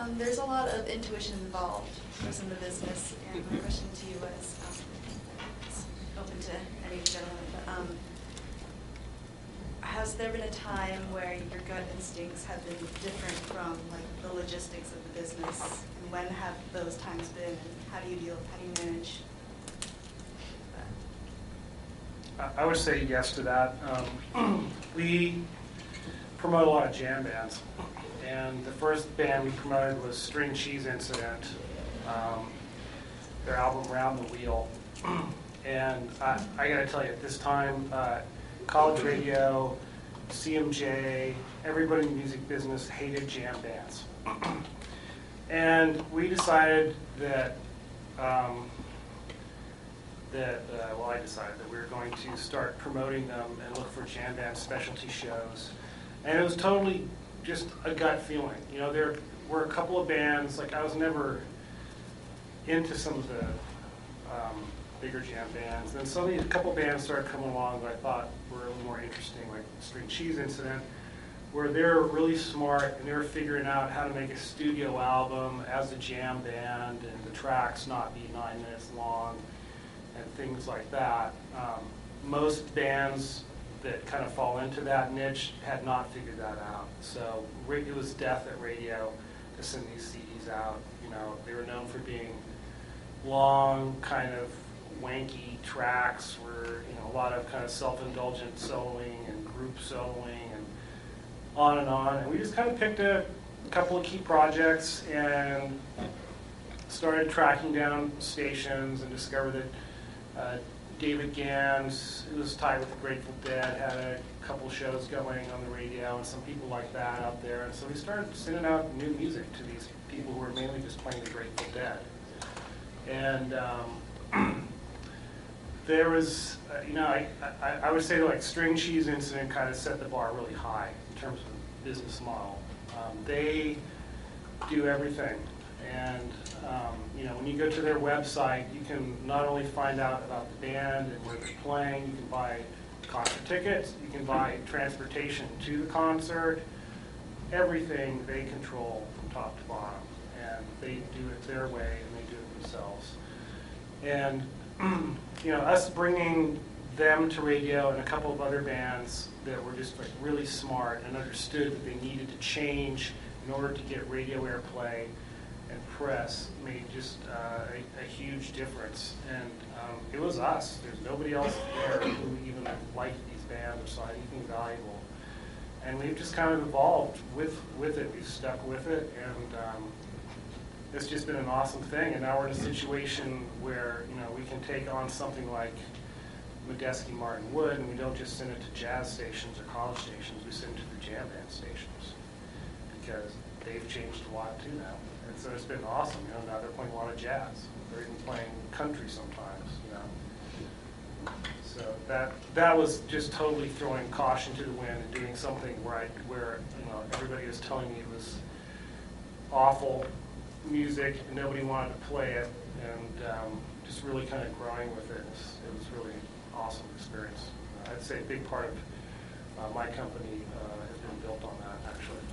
There's a lot of intuition involved in the business, and my question to you was, it's open to any of the gentlemen, but has there been a time where your gut instincts have been different from like the logistics of the business, and when have those times been, and how do you manage that? I would say yes to that. We promote a lot of jam bands, and the first band we promoted was String Cheese Incident, their album Round the Wheel. And I gotta tell you, at this time, college radio, CMJ, everybody in the music business hated jam bands. And we decided that, I decided that we were going to start promoting them and look for jam band specialty shows. And it was totally just a gut feeling. You know, there were a couple of bands, like I was never into some of the bigger jam bands. And then a couple bands started coming along that I thought were a little more interesting, like String Cheese Incident, where they're really smart and they were figuring out how to make a studio album as a jam band and the tracks not be 9 minutes long and things like that. Most bands that kind of fall into that niche had not figured that out. So it was death at radio to send these CDs out. You know, they were known for being long, kind of wanky tracks where, you know, a lot of kind of self-indulgent soloing and group soloing and on. And we just kind of picked a couple of key projects and started tracking down stations and discovered that David Gans, who was tied with the Grateful Dead, had a couple shows going on the radio and some people like that out there. And so we started sending out new music to these people who were mainly just playing the Grateful Dead. And there was, you know, I would say like String Cheese Incident kind of set the bar really high in terms of the business model. They do everything. And you know, when you go to their website, you can not only find out about the band and where they're playing, you can buy concert tickets, you can buy transportation to the concert, everything they control from top to bottom. And they do it their way and they do it themselves. And you know, us bringing them to radio and a couple of other bands that were just like really smart and understood that they needed to change in order to get radio airplay and press made just a huge difference. And it was us. There's nobody else there who even liked these bands or saw anything valuable. And we've just kind of evolved with it. We've stuck with it, and it's just been an awesome thing. And now we're in a situation where, you know, we can take on something like Medeski Martin Wood, and we don't just send it to jazz stations or college stations. We send it to the jam band stations because they've changed a lot too now. And so it's been awesome. You know, now they're playing a lot of jazz. They're even playing country sometimes. You know, so that was just totally throwing caution to the wind and doing something where you know, everybody was telling me it was awful music and nobody wanted to play it, and just really kind of growing with it. It was really an awesome experience. I'd say a big part of my company has been built on that, actually.